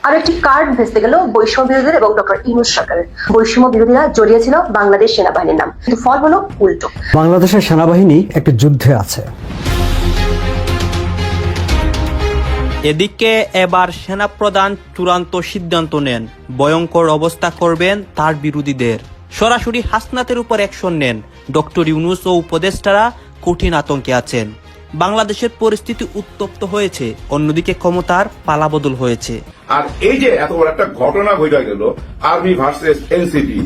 আরো একটি কার্ড ভেস্তে গেল বৈষম্য বিরোধীদের এবং ডক্টর ইউনূস সরকারের। বৈষম্য বিরোধীরা জড়িয়েছিল বাংলাদেশ সেনাবাহিনীর নাম, কিন্তু ফল হলো উল্টো। বাংলাদেশের সেনাবাহিনী একটা যুদ্ধে আছে। এদিকে এবার সেনাপ্রধান চূড়ান্ত সিদ্ধান্ত নেন, ভয়ঙ্কর অবস্থা করবেন তার বিরোধীদের। সরাসরি হাসনাতের উপর অ্যাকশন নেন। ডক্টর ইউনূস ও উপদেষ্টারা কঠিন আতঙ্কে আছেন। বাংলাদেশের পরিস্থিতি উত্তপ্ত হয়েছে, অন্যদিকে ক্ষমতার পালাবদল হয়েছে। আর এই যে এত বড় একটা ঘটনা ঘটে গেল, আর্মি ভার্সেস এনসিপি,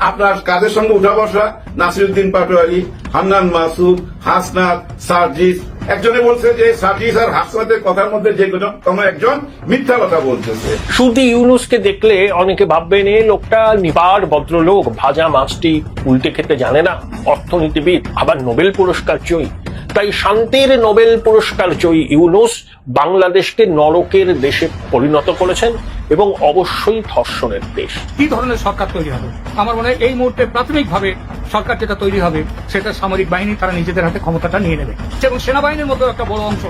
আপনার কাজের সঙ্গে উঠা বসা নাসিরউদ্দিন পাটোয়ারি, হান্নান মাসুদ, হাসনাত, সার্জিস। একজনে বলছে যে সার্জিস আর হাসনাতের কথার মধ্যে যে কোনো একজন মিথ্যা কথা বলতেছে। শুধু ইউনূসকে দেখলে অনেকে ভাববেন এই লোকটা নিপার ভদ্রলোক, ভাজা মাছটি উল্টে খেতে জানে না, অর্থনীতিবিদ, আবার নোবেল পুরস্কার জয়ী। তাই শান্তির নোবেল পুরস্কার জয়ী ইউনূস বাংলাদেশকে নরকের দেশে পরিণত করেছেন এবং অবশ্যই ধর্ষণের দেশ। কি ধরনের সরকার তৈরি হবে? আমার মনে হয় এই মুহূর্তে প্রাথমিকভাবে সরকার যেটা তৈরি হবে সেটা সামরিক বাহিনী, তারা নিজেদের হাতে ক্ষমতাটা নিয়ে নেবে। এবং সেনাবাহিনীর মতো একটা বড় অংশ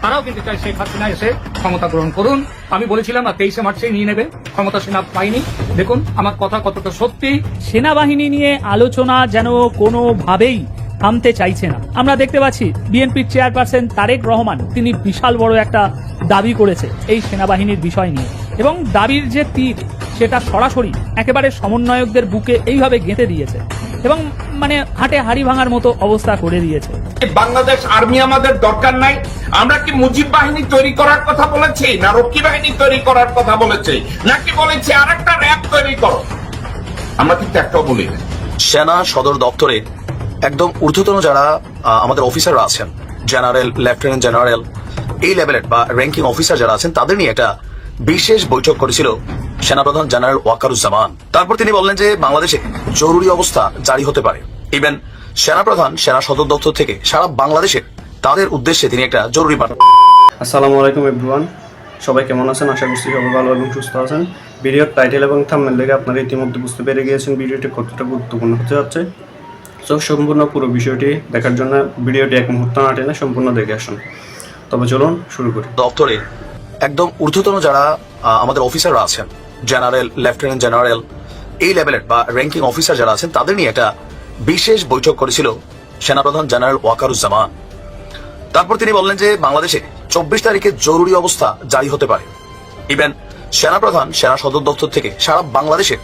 তারাও কিন্তু চাই শেখ হাসিনা এসে ক্ষমতা গ্রহণ করুন। আমি বলেছিলাম না 23শে মার্চে নিয়ে নেবে ক্ষমতা সেনাবাহিনী। দেখুন আমার কথা কতটা সত্যি। সেনাবাহিনী নিয়ে আলোচনা যেন কোনোভাবেই থামতে চাইছে না। আমরা দেখতে পাচ্ছি বিএনপির চেয়ারপারসন তারেক রহমান, তিনি বিশাল বড় একটা দাবি করেছে এই সেনাবাহিনীর বিষয় নিয়ে, এবং দাবির যে তীর সেটা সরাসরি একেবারে সমন্বয়কদের বুকে এইভাবে গেঁথে দিয়েছে এবং মানে হাটে হাড়ি ভাঙার মতো অবস্থা করে দিয়েছে। বাংলাদেশ আর্মি আমাদের দরকার নাই। আমরা কি মুজিব বাহিনী তৈরি করার কথা বলেছি, না রক্ষী বাহিনী তৈরি করার কথা বলেছি, নাকি বলেছি আরেকটা র্যাব তৈরি করো? আমরা কিন্তু একটাও বলি না। সেনা সদর দপ্তরে একদম ঊর্ধ্বতন যারা আমাদের অফিসাররা আছেন, জেনারেল, লেফটেন্যান্ট জেনারেল, এই লেভেলের বা র্যাঙ্কিং অফিসার যারা আছেন, তাদের নিয়ে একটা বিশেষ বৈঠক করেছিল সেনাপ্রধান জেনারেল ওয়াকারুজ্জামান। তারপর তিনি বললেন যে বাংলাদেশে জরুরি অবস্থা জারি হতে পারে। ইভেন সেনাপ্রধান সেনা সদর দপ্তর থেকে সারা বাংলাদেশে তাদের উদ্দেশ্যে তিনি একটা জরুরি বার্তা। আসসালামু আলাইকুম এভরিওয়ান, সবাই কেমন আছেন? আশা করছি সবাই ভালো এবং সুস্থ আছেন। ভিডিওর টাইটেল এবং থাম্বনেল দেখে আপনারা ইতিমধ্যে বুঝতে পেরে গিয়েছেন ভিডিওটি কতটা গুরুত্বপূর্ণ হতে যাচ্ছে। তো সম্পূর্ণ পুরো বিষয়টি দেখার জন্য ভিডিওটি এক মুহূর্ত না টেনে সম্পূর্ণ দেখে আসুন। তবে চলুন শুরু করি। দপ্তরে একদম ঊর্ধ্বতন যারা আমাদের অফিসাররা আছেন, জেনারেল, লেফটেন্যান্ট জেনারেল, এই লেভেলের বা র্যাঙ্কিং অফিসার যারা আছেন, তাদের নিয়ে একটা বিশেষ বৈঠক করেছিল সেনাপ্রধান জেনারেল ওয়াকারুজ্জামান। তারপর তিনি বললেন যে বাংলাদেশে 24 তারিখে জরুরি অবস্থা জারি হতে পারে। ইভেন সেনাপ্রধান সেনা সদর দপ্তর থেকে সারা বাংলাদেশের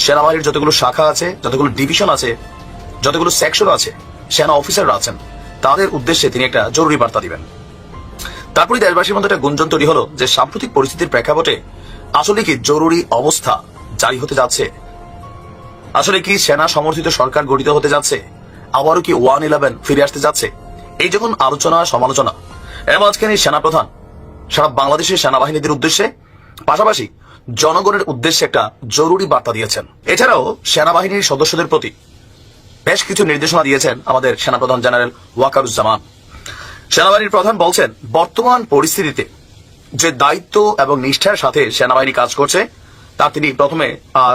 সেনাবাহিনীর যতগুলো শাখা আছে, যতগুলো ডিভিশন আছে, যতগুলো সেকশন আছে, সেনা অফিসাররা আছেন, তাদের উদ্দেশ্যে তিনি একটা জরুরি বার্তা দিবেন। তারপরে দেশবাসীর মধ্যে একটা গুঞ্জন তৈরি হলো যে সাম্প্রতিক পরিস্থিতির প্রেক্ষাপটে আসলে কি জরুরি অবস্থা জারি হতে যাচ্ছে? আসলে কি সেনা সমর্থিত সরকার গঠিত হতে যাচ্ছে? আবারও কি 1-11 ফিরে আসতে যাচ্ছে? এই যখন আলোচনা সমালোচনা, এর মাঝখানে সেনাপ্রধান সারা বাংলাদেশের সেনাবাহিনীদের উদ্দেশ্যে, পাশাপাশি জনগণের উদ্দেশ্যে একটা জরুরি বার্তা দিয়েছেন। এছাড়াও সেনাবাহিনীর সদস্যদের প্রতি বেশ কিছু নির্দেশনা দিয়েছেন আমাদের সেনাপ্রধান জেনারেল ওয়াকারুজ্জামান। সেনাবাহিনীর প্রধান বলছেন, বর্তমান পরিস্থিতিতে যে দায়িত্ব এবং নিষ্ঠার সাথে সেনাবাহিনী কাজ করছে, তা তিনি প্রথমে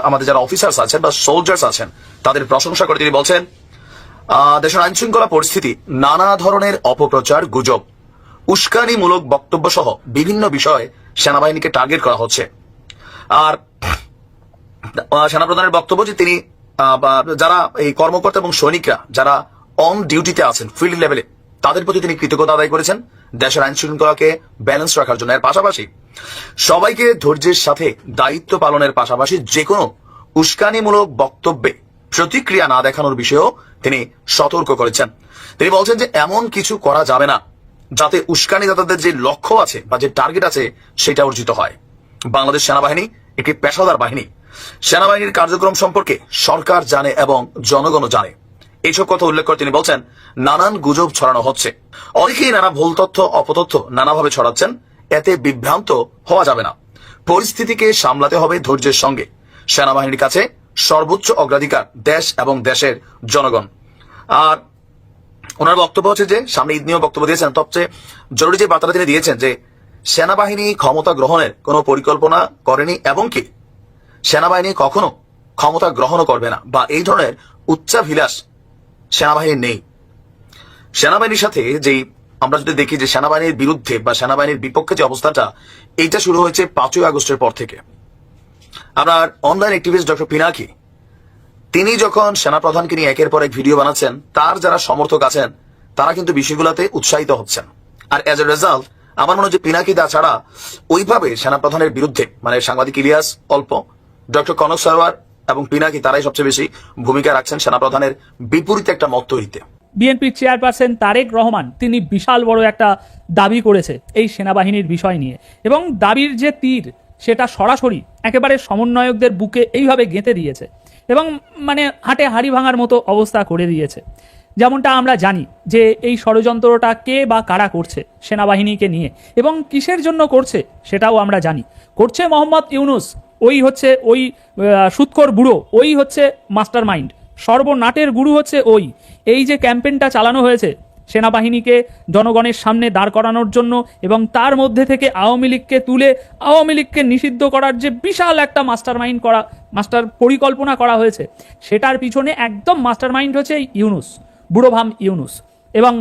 আমাদের যারা অফিসার্স আছেন বা সোলজার্স আছেন তাদের প্রশংসা করে তিনি বলছেন, দেশের আইন শৃঙ্খলা পরিস্থিতি, নানা ধরনের অপপ্রচার, গুজব, উস্কানিমূলক বক্তব্য সহ বিভিন্ন বিষয়ে সেনাবাহিনীকে টার্গেট করা হচ্ছে। আর সেনাপ্রধানের বক্তব্য যে তিনি যারা এই কর্মকর্তা এবং সৈনিকরা যারা অন ডিউটিতে আছেন ফিল্ড লেভেলে, তাদের প্রতি তিনি কৃতজ্ঞতা আদায় করেছেন দেশের আইন শৃঙ্খলাকে ব্যালেন্স রাখার জন্য। এর পাশাপাশি সবাইকে ধৈর্যের সাথে দায়িত্ব পালনের পাশাপাশি যে কোনো উস্কানিমূলক বক্তব্যে প্রতিক্রিয়া না দেখানোর বিষয়েও তিনি সতর্ক করেছেন। তিনি বলছেন যে এমন কিছু করা যাবে না যাতে উস্কানিদাতাদের যে লক্ষ্য আছে বা যে টার্গেট আছে সেটা অর্জিত হয়। বাংলাদেশ সেনাবাহিনী একটি পেশাদার বাহিনী। সেনাবাহিনীর কার্যক্রম সম্পর্কে সরকার জানে এবং জনগণও জানে। এইসব কথা উল্লেখ করে তিনি বলছেন, নানান গুজব ছড়ানো হচ্ছে, অনেকেই নানা ভুল তথ্য, অপতথ্য নানাভাবে ছড়াচ্ছেন। এতে বিভ্রান্ত হওয়া যাবে না। পরিস্থিতিকে সামলাতে হবে ধৈর্যের সঙ্গে। সেনাবাহিনীর কাছে সর্বোচ্চ অগ্রাধিকার দেশ এবং দেশের জনগণ। আর ওনার বক্তব্য হচ্ছে যে সামনে ঈদ নিয়েও বক্তব্য দিয়েছেন। সবচেয়ে জরুরি যে বার্তাটা তিনি দিয়েছেন যে সেনাবাহিনী ক্ষমতা গ্রহণের কোনো পরিকল্পনা করেনি এবং কি সেনাবাহিনী কখনো ক্ষমতা গ্রহণও করবে না, বা এই ধরনের উচ্চাভিলাষ সেনাবাহিনীর নেই। সেনাবাহিনীর সাথে যেই আমরা যদি দেখি যে সেনাবাহিনীর বিরুদ্ধে বা সেনাবাহিনীর বিপক্ষে যে অবস্থাটা, এইটা শুরু হয়েছে 5ই আগস্টের পর থেকে। আপনার অনলাইন অ্যাক্টিভিস্ট ডক্টর পিনাকি, তিনি যখন সেনাপ্রধানকে নিয়ে একের পর এক ভিডিও বানাচ্ছেন, তার যারা সমর্থক আছেন তারা কিন্তু বিষয়গুলোতে উৎসাহিত হচ্ছেন। আর এজ এ রেজাল্ট আমার মনে হয় যে পিনাকি দা ছাড়া ওইভাবে সেনাপ্রধানের বিরুদ্ধে, মানে সাংবাদিক ইলিয়াস অল্প, ডক্টর কনক সরওয়ার এবং পিনাকি তারাই সবচেয়ে বেশি ভূমিকা রাখছেন সেনাপ্রধানের বিপরীতে একটা মত তৈরিতে। বিএনপির চেয়ারপারসন তারেক রহমান তিনি বিশাল বড় একটা দাবি করেছে এই সেনাবাহিনীর বিষয় নিয়ে, এবং দাবির যে তীর সেটা সরাসরি একেবারে সমন্বয়কদের বুকে এইভাবে গেঁথে দিয়েছে এবং মানে হাটে হাড়ি ভাঙার মতো অবস্থা করে দিয়েছে। যেমনটা আমরা জানি যে এই ষড়যন্ত্রটা কে বা কারা করছে সেনাবাহিনীকে নিয়ে এবং কিসের জন্য করছে সেটাও আমরা জানি। করছে মোহাম্মদ ইউনুস, ওই হচ্ছে ওই সুৎখোর বুড়ো, ওই হচ্ছে মাস্টার মাইন্ড, সর্বনাটের গুরু হচ্ছে ওই। এই যে ক্যাম্পেইনটা চালানো হয়েছে সেনাবাহিনীকে জনগণের সামনে দাঁড় করানোর জন্য এবং তার মধ্যে থেকে আওয়ামী লীগকে তুলে আওয়ামী লীগকে নিষিদ্ধ করার যে বিশাল একটা মাস্টার পরিকল্পনা করা হয়েছে, সেটার পিছনে একদম মাস্টার মাইন্ড হচ্ছে এই ইউনুস, বুড়োভাম ইউনুস। এবং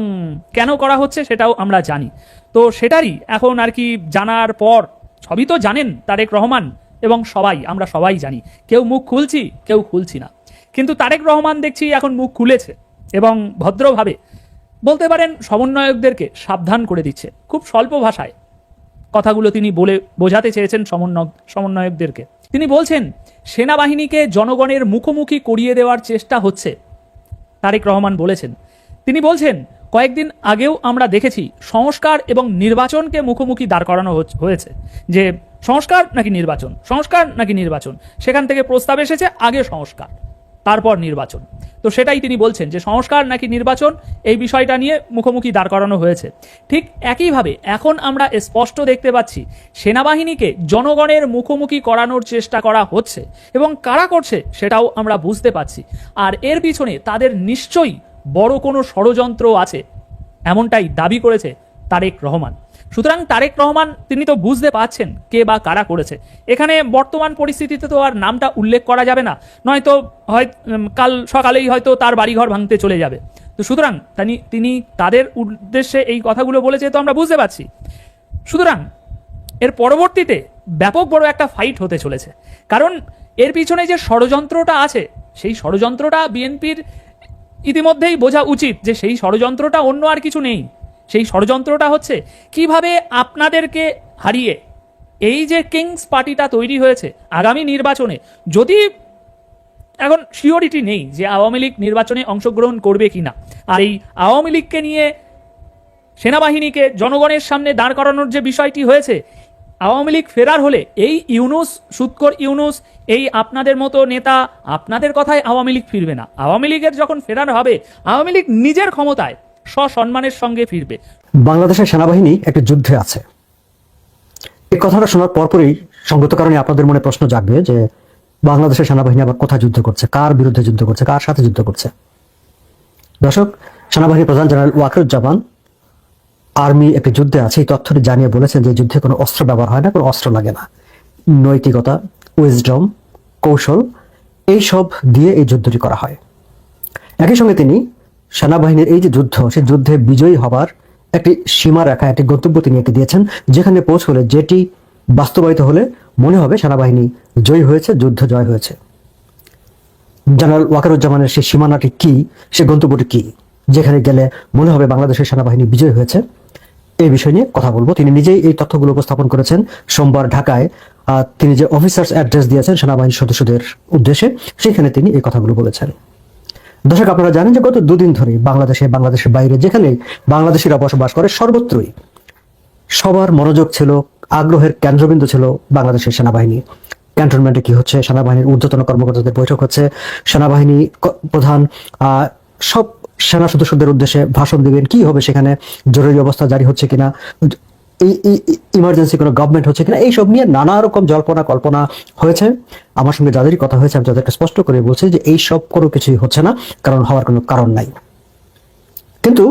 কেন করা হচ্ছে সেটাও আমরা জানি। তো সেটারই এখন আর কি জানার পর, সবই তো জানেন তারেক রহমান এবং আমরা সবাই জানি, কেউ মুখ খুলছি কেউ খুলছি না, কিন্তু তারেক রহমান দেখছি এখন মুখ খুলেছে এবং ভদ্রভাবে বলতে পারেন সমন্বয়কদেরকে সাবধান করে দিচ্ছে। খুব স্বল্প ভাষায় কথাগুলো তিনি বলে বোঝাতে চেয়েছেন সমন্বয়কদেরকে। তিনি বলছেন সেনাবাহিনীকে জনগণের মুখোমুখি করিয়ে দেওয়ার চেষ্টা হচ্ছে, তারেক রহমান বলেছেন। তিনি বলছেন কয়েকদিন আগেও আমরা দেখেছি সংস্কার এবং নির্বাচনকে মুখোমুখি দাঁড় করানো হয়েছে, যে সংস্কার নাকি নির্বাচন, সেখান থেকে প্রস্তাব এসেছে আগে সংস্কার তারপর নির্বাচন। তো সেটাই তিনি বলছেন যে সংস্কার নাকি নির্বাচন, এই বিষয়টা নিয়ে মুখোমুখি দাঁড় করানো হয়েছে। ঠিক একইভাবে এখন আমরা স্পষ্ট দেখতে পাচ্ছি সেনাবাহিনীকে জনগণের মুখোমুখি করানোর চেষ্টা করা হচ্ছে এবং কারা করছে সেটাও আমরা বুঝতে পাচ্ছি। আর এর পিছনে তাদের নিশ্চয়ই বড় কোনো ষড়যন্ত্র আছে, এমনটাই দাবি করেছে তারেক রহমান। সুতরাং তারেক রহমান তিনি তো বুঝতে পাচ্ছেন কে বা কারা করেছে। এখানে বর্তমান পরিস্থিতিতে তো আর নামটা উল্লেখ করা যাবে না, নয়তো কাল সকালেই হয়তো তার বাড়িঘর ভাঙতে চলে যাবে। তো সুতরাং তিনি তাদের উদ্দেশ্যে এই কথাগুলো বলেছে, তো আমরা বুঝতে পারছি। সুতরাং এর পরবর্তীতে ব্যাপক বড় একটা ফাইট হতে চলেছে, কারণ এর পিছনে যে ষড়যন্ত্রটা আছে সেই ষড়যন্ত্রটা বিএনপির ইতিমধ্যেই বোঝা উচিত যে সেই ষড়যন্ত্রটা অন্য আর কিছু নেই। সেই ষড়যন্ত্রটা হচ্ছে কিভাবে আপনাদেরকে হারিয়ে এই যে কিংস পার্টিটা তৈরি হয়েছে আগামী নির্বাচনে, যদি এখন সিওরিটি নেই যে আওয়ামী লীগ নির্বাচনে অংশগ্রহণ করবে কিনা, আর এই আওয়ামী লীগকে নিয়ে সেনাবাহিনীকে জনগণের সামনে দাঁড় করানোর যে বিষয়টি হয়েছে, আওয়ামী লীগ ফেরার হলে এই ইউনুস, সুৎখোর ইউনুস, এই আপনাদের মতো নেতা, আপনাদের কথায় আওয়ামী লীগ ফিরবে না। আওয়ামী লীগের যখন ফেরার হবে, আওয়ামী লীগ নিজের ক্ষমতায় সসম্মানের সঙ্গে ফিরবে। বাংলাদেশের সেনাবাহিনী একটা যুদ্ধে আছে। এই কথাটা শোনার পরপরই সঙ্গত কারণে আপনাদের মনে প্রশ্ন জাগবে যে বাংলাদেশের সেনাবাহিনী আবার কোথায় যুদ্ধ করছে, কার বিরুদ্ধে যুদ্ধ করছে, কার সাথে যুদ্ধ করছে। দর্শক, সেনাবাহিনী প্রধান জেনারেল ওয়াকারুজ্জামান আর্মি একটি যুদ্ধে আছে এই তথ্যটি জানিয়ে বলেছেন যে যুদ্ধে কোনো অস্ত্র ব্যবহার হয় না, কোনো অস্ত্র লাগে না, নৈতিকতা, উইজডম, কৌশল এইসব দিয়ে এই যুদ্ধটি করা হয়। একই সঙ্গে তিনি সেনাবাহিনীর এই যে যুদ্ধ, সেই যুদ্ধে বিজয়ী হবার একটি সীমারেখা, একটি গন্তব্য তিনি এঁকে দিয়েছেন, যেখানে পৌঁছলে, যেটি বাস্তবায়িত হলে মনে হবে সেনাবাহিনী জয়ী হয়েছে, যুদ্ধ জয় হয়েছে। জেনারেল ওয়াকারুজ্জামানের সেই সীমানাটি কি, সেই গন্তব্যটি কি, যেখানে গেলে মনে হবে বাংলাদেশের সেনাবাহিনী বিজয়ী হয়েছে, এই বিষয় নিয়ে কথা বলবো। তিনি নিজেই এই তথ্যগুলো উপস্থাপন করেছেন সোমবার ঢাকায়। তিনি যে অফিসার্স অ্যাড্রেস দিয়েছেন সেনাবাহিনীর সদস্যদের উদ্দেশ্যে, সেখানে তিনি এই কথাগুলো বলেছেন। দর্শক, আপনারা জানেন যে গত দুদিন ধরে বাংলাদেশের বাইরে যেখানে বাংলাদেশিরা বসবাস করে সর্বত্রই সবার মনোযোগ ছিল, আগ্রহের কেন্দ্রবিন্দু ছিল বাংলাদেশের সেনাবাহিনী। ক্যান্টনমেন্টে কি হচ্ছে, সেনাবাহিনীর ঊর্ধ্বতন কর্মকর্তাদের বৈঠক হচ্ছে, সেনাবাহিনী প্রধান সব সেনা সদস্যদের উদ্দেশ্যে ভাষণ দিবেন, কি হবে সেখানে, জরুরি অবস্থা জারি হচ্ছে কিনা, ইমার্জেন্সি কোনো গভর্নমেন্ট হচ্ছে কিনা, এইসব নিয়ে নানা রকম জল্পনা কল্পনা হয়েছে। আমার সঙ্গে যাদেরই কথা হয়েছে আমি তাদেরকে স্পষ্ট করে বলছি যে এই সব কোনো কিছুই হচ্ছে না, কারণ হওয়ার কোনো কারণ নাই। কিন্তু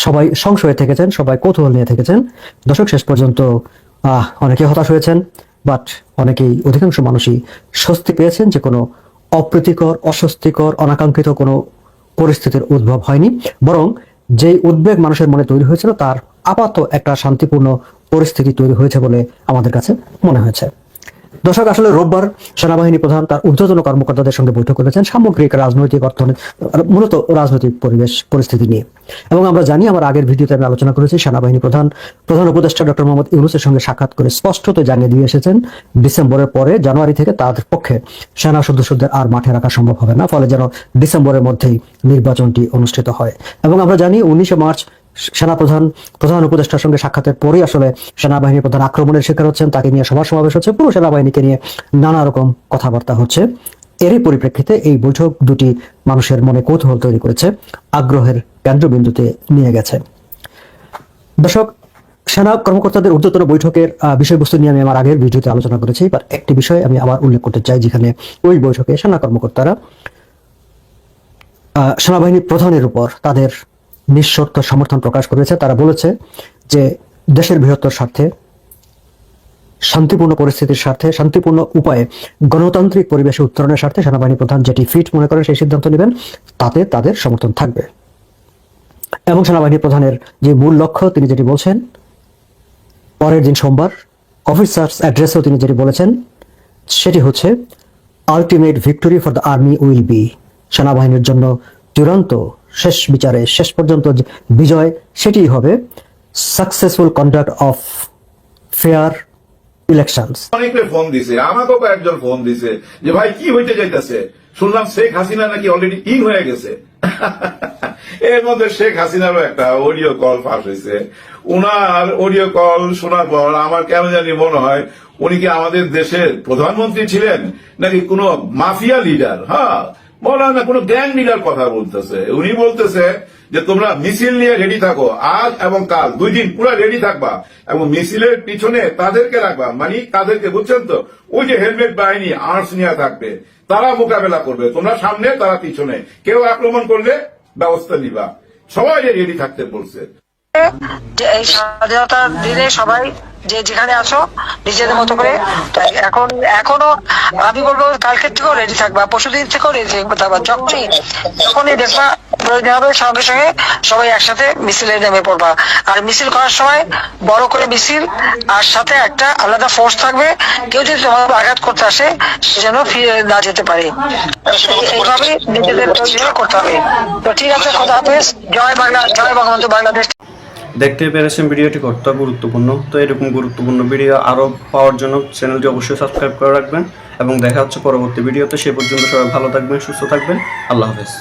সবাই সংশয়ে থেকেছেন, সবাই কৌতূহল নিয়ে থেকেছেন। দর্শক, শেষ পর্যন্ত অনেকে হতাশ হয়েছেন, বাট অনেকেই, অধিকাংশ মানুষই স্বস্তি পেয়েছেন যে কোনো অপ্রীতিকর, অস্বস্তিকর, অনাকাঙ্ক্ষিত কোনো পরিস্থিতির উদ্ভব হয়নি, বরং যেই উদ্বেগ মানুষের মনে তৈরি হয়েছিল তার আপাতত একটা শান্তিপূর্ণ পরিস্থিতি তৈরি হয়েছে বলে আমাদের কাছে মনে হয়েছে। দর্শক, আসলে রোববার সেনাবাহিনী প্রধান তার ঊর্ধ্বতন কর্মকর্তাদের সঙ্গে বৈঠক করেছেন সামগ্রিক রাজনৈতিক মূলত রাজনৈতিক পরিস্থিতি নিয়ে। এবং আমরা জানি, আমার আগের ভিডিওতে আমি আলোচনা করেছি, সেনাবাহিনী প্রধান উপদেষ্টা ডক্টর মোহাম্মদ ইউনূসের সঙ্গে সাক্ষাৎ করে স্পষ্টত জানিয়ে দিয়ে এসেছেন ডিসেম্বরের পরে, জানুয়ারি থেকে তাদের পক্ষে সেনা সদস্যদের আর মাঠে রাখা সম্ভব হবে না, ফলে যেন ডিসেম্বরের মধ্যেই নির্বাচনটি অনুষ্ঠিত হয়। এবং আমরা জানি 19 মার্চ প্রধান উপদেষ্টার সঙ্গে সাক্ষাতের পরেই আসলে সেনাবাহিনী প্রধান আক্রমণের শিকার হচ্ছেন, তাকে নিয়ে সমাবেশ হচ্ছে, পুরো সেনাবাহিনীকে নিয়ে নানা রকম কথাবার্তা হচ্ছে। এরই পরিপ্রেক্ষিতে এই বৈঠক দুটি মানুষের মনে কৌতূহল তৈরি করেছে, আগ্রহের কেন্দ্রবিন্দুতে নিয়ে গেছে। দর্শক, সেনা কর্মকর্তাদের ঊর্ধ্বতন বৈঠকের বিষয়বস্তু নিয়ে আমি আমার আগের ভিডিওতে আলোচনা করেছি, এবার একটি বিষয় আমি আবার উল্লেখ করতে চাই, যেখানে ওই বৈঠকে সেনা কর্মকর্তারা সেনাবাহিনী প্রধানের উপর তাদের নিঃশর্ত সমর্থন প্রকাশ করেছে। তারা বলেছে যে দেশের বৃহত্তর স্বার্থে, শান্তিপূর্ণ পরিস্থিতির স্বার্থে, শান্তিপূর্ণ উপায়ে গণতান্ত্রিক পরিবেশে উত্তরণের স্বার্থে সেনাবাহিনী প্রধান যেটি ফিট মনে করেন সেই সিদ্ধান্ত নেবেন, তাতে তাদের সমর্থন থাকবে। এবং সেনাবাহিনী প্রধানের যে মূল লক্ষ্য তিনি যেটি বলছেন, পরের দিন সোমবার অফিসার্স অ্যাড্রেসেও তিনি যেটি বলেছেন, সেটি হচ্ছে ultimate victory for the army will be, সেনাবাহিনীর জন্য চূড়ান্ত শেষ বিচারে শেষ পর্যন্ত বিজয় সেটি হবে successful conduct of fair elections. অনেকে ফোন দিছে, আমাকেও কয়েকজন ফোন দিছে যে ভাই কি হইতে যাইতেছে, শুনলাম শেখ হাসিনা নাকি অলরেডি ইন হয়ে গেছে। এর মধ্যে শেখ হাসিনারও একটা অডিও কল ফাঁস হয়েছে। উনার অডিও কল শোনার পর আমার কেন জানি মনে হয় উনি কি আমাদের দেশের প্রধানমন্ত্রী ছিলেন নাকি কোন মাফিয়া লিডার। হ্যাঁ, মনে হয় না কোন গ্যাং লিডার কথা বলতেছে। উনি বলতেছে যে তোমরা মিছিল নিয়ে রেডি থাকো, আজ এবং কাল 2 দিন পুরো রেডি থাকবা এবং মিছিলের পিছনে তাদেরকে রাখবা, মানে তাদেরকে, বুঝছেন তো, ওই যে হেলমেট বাহিনী আর্মস নিয়ে থাকবে, তারা মোকাবেলা করবে, তোমরা সামনে তারা পিছনে, কেউ আক্রমণ করলে ব্যবস্থা নিবা, সবাই রেডি থাকতে বলছে। এই স্বাধীনতার দিনে সবাই যে যেখানে আছো নিজেদের মতো করে এখনো আমি বলবো কালকের থেকেও রেডি থাকবা, পরশুদিন থেকেও রেডি থাকবা, যখনই দেখবা প্রয়োজন হবে সঙ্গে সঙ্গে সবাই একসাথে মিছিলে নেমে পড়বা। আর মিছিল করার সময় বড় করে মিছিল, আর সাথে একটা আলাদা ফোর্স থাকবে, কেউ যদি তোমাদের আঘাত করতে আসে সে যেন ফিরে না যেতে পারে, এইভাবে নিজেদের তৈরি করতে হবে। তো ঠিক আছে, খোদা হাফেজ, জয় বাংলা, জয় বঙ্গবন্ধু বাংলাদেশ। দেখতে পেরেছেন ভিডিওটি কতটা গুরুত্বপূর্ণ। তো এরকম গুরুত্বপূর্ণ ভিডিও আরও পাওয়ার জন্য চ্যানেলটি অবশ্যই সাবস্ক্রাইব করে রাখবেন এবং দেখা হচ্ছে পরবর্তী ভিডিওতে। সে পর্যন্ত সবাই ভালো থাকবেন, সুস্থ থাকবেন, আল্লাহ হাফেজ।